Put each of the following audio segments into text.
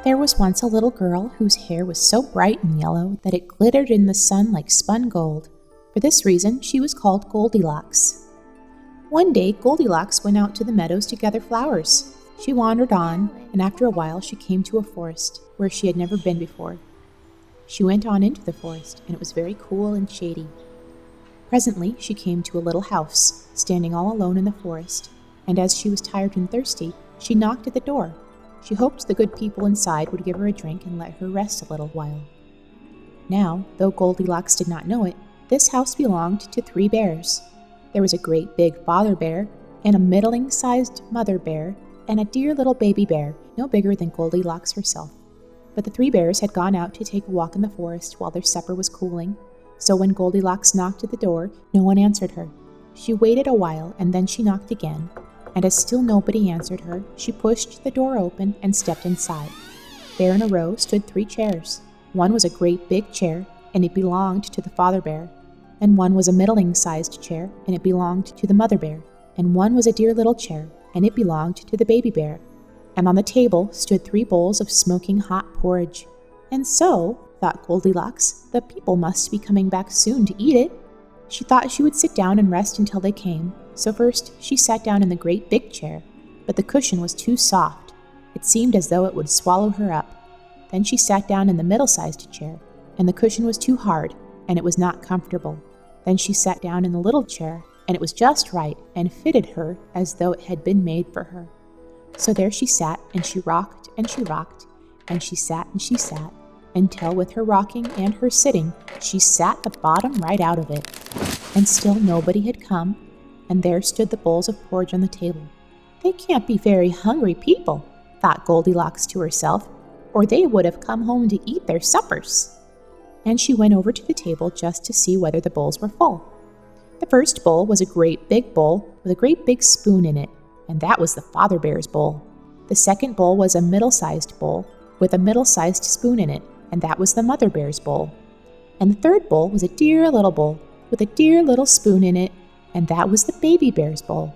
There was once a little girl whose hair was so bright and yellow that it glittered in the sun like spun gold. For this reason, she was called Goldilocks. One day, Goldilocks went out to the meadows to gather flowers. She wandered on, and after a while she came to a forest where she had never been before. She went on into the forest, and it was very cool and shady. Presently, she came to a little house, standing all alone in the forest, and as she was tired and thirsty, she knocked at the door. She hoped the good people inside would give her a drink and let her rest a little while. Now, though Goldilocks did not know it, this house belonged to 3 bears. There was a great big father bear, and a middling-sized mother bear, and a dear little baby bear, no bigger than Goldilocks herself. But the 3 bears had gone out to take a walk in the forest while their supper was cooling, so when Goldilocks knocked at the door, no one answered her. She waited a while, and then she knocked again, and as still nobody answered her, she pushed the door open and stepped inside. There in a row stood 3 chairs. One was a great big chair, and it belonged to the father bear, and one was a middling-sized chair, and it belonged to the mother bear, and one was a dear little chair, and it belonged to the baby bear. And on the table stood 3 bowls of smoking hot porridge. And so, thought Goldilocks, the people must be coming back soon to eat it. She thought she would sit down and rest until they came, so first she sat down in the great big chair, but the cushion was too soft. It seemed as though it would swallow her up. Then she sat down in the middle-sized chair, and the cushion was too hard, and it was not comfortable. Then she sat down in the little chair, and it was just right, and fitted her as though it had been made for her. So there she sat, and she rocked, and she rocked, and she sat, until with her rocking and her sitting, she sat the bottom right out of it. And still nobody had come, and there stood the bowls of porridge on the table. They can't be very hungry people, thought Goldilocks to herself, or they would have come home to eat their suppers. And she went over to the table just to see whether the bowls were full. The first bowl was a great big bowl with a great big spoon in it, and that was the father bear's bowl. The second bowl was a middle-sized bowl with a middle-sized spoon in it, and that was the mother bear's bowl. And the third bowl was a dear little bowl with a dear little spoon in it, and that was the baby bear's bowl.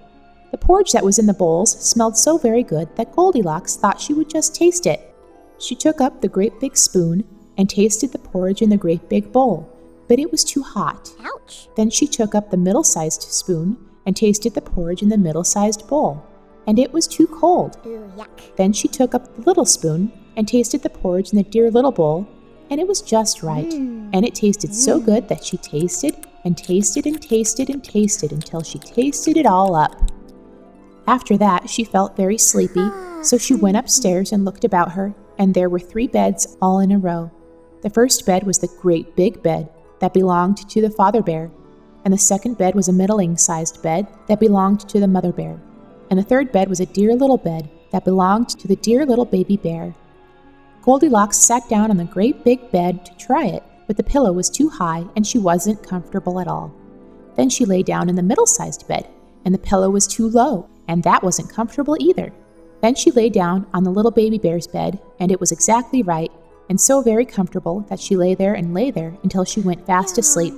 The porridge that was in the bowls smelled so very good that Goldilocks thought she would just taste it. She took up the great big spoon and tasted the porridge in the great big bowl, but it was too hot. Ouch! Then she took up the middle-sized spoon and tasted the porridge in the middle-sized bowl, and it was too cold. Ooh, yuck. Then she took up the little spoon and tasted the porridge in the dear little bowl, and it was just right. And it tasted so good that she tasted and tasted and tasted and tasted until she tasted it all up. After that, she felt very sleepy, so she went upstairs and looked about her, and there were 3 beds all in a row. The first bed was the great big bed that belonged to the father bear, and the second bed was a middling-sized bed that belonged to the mother bear, and the third bed was a dear little bed that belonged to the dear little baby bear. Goldilocks sat down on the great big bed to try it, but the pillow was too high and she wasn't comfortable at all. Then she lay down in the middle-sized bed, and the pillow was too low, and that wasn't comfortable either. Then she lay down on the little baby bear's bed, and it was exactly right, and so very comfortable that she lay there until she went fast asleep.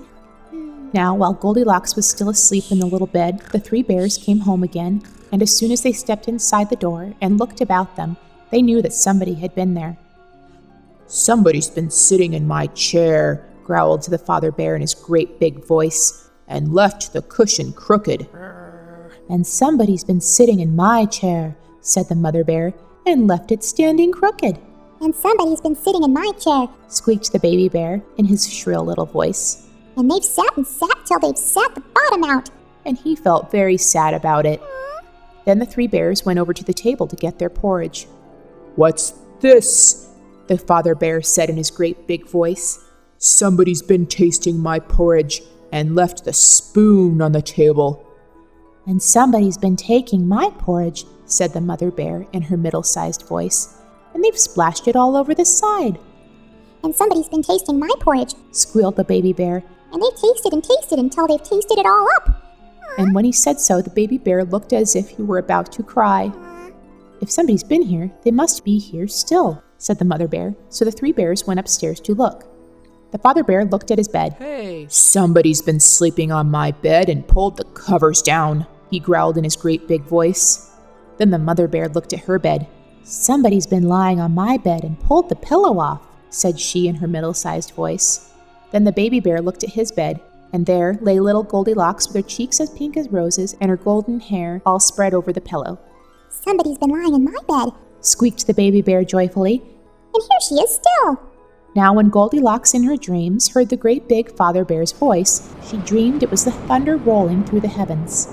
Now, while Goldilocks was still asleep in the little bed, the 3 bears came home again, and as soon as they stepped inside the door and looked about them, they knew that somebody had been there. "Somebody's been sitting in my chair," growled the father bear in his great big voice, "and left the cushion crooked." "And somebody's been sitting in my chair," said the mother bear, "and left it standing crooked." "And somebody's been sitting in my chair," squeaked the baby bear in his shrill little voice. "and they've sat till they've sat the bottom out." And he felt very sad about it. Then the 3 bears went over to the table to get their porridge. "What's this?" the father bear said in his great big voice. "Somebody's been tasting my porridge and left the spoon on the table." "And somebody's been taking my porridge," said the mother bear in her middle-sized voice, "and they've splashed it all over the side." "And somebody's been tasting my porridge," squealed the baby bear, "and they've tasted and tasted until they've tasted it all up." And when he said so, the baby bear looked as if he were about to cry. "If somebody's been here, they must be here still," said the mother bear, so the 3 bears went upstairs to look. The father bear looked at his bed. "Hey, somebody's been sleeping on my bed and pulled the covers down," he growled in his great big voice. Then the mother bear looked at her bed. "Somebody's been lying on my bed and pulled the pillow off," said she in her middle-sized voice. Then the baby bear looked at his bed, and there lay little Goldilocks with her cheeks as pink as roses and her golden hair all spread over the pillow. Somebody's been lying in my bed, Squeaked the baby bear joyfully. and here she is still. Now when Goldilocks in her dreams heard the great big Father Bear's voice, she dreamed it was the thunder rolling through the heavens.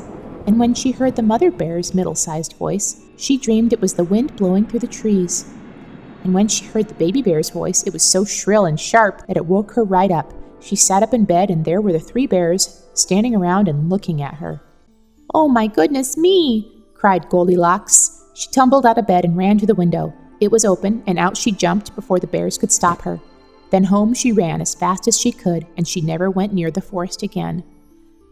And when she heard the Mother Bear's middle-sized voice, she dreamed it was the wind blowing through the trees. And when she heard the Baby Bear's voice, it was so shrill and sharp that it woke her right up. She sat up in bed, and there were the 3 bears standing around and looking at her. "Oh, my goodness me!" cried Goldilocks. She tumbled out of bed and ran to the window. It was open, and out she jumped before the bears could stop her. Then home she ran as fast as she could, and she never went near the forest again.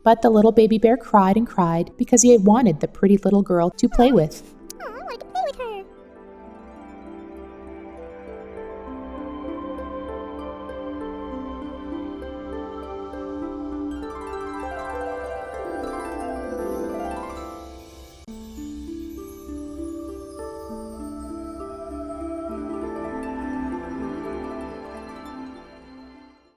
But the little baby bear cried and cried because he had wanted the pretty little girl to play with.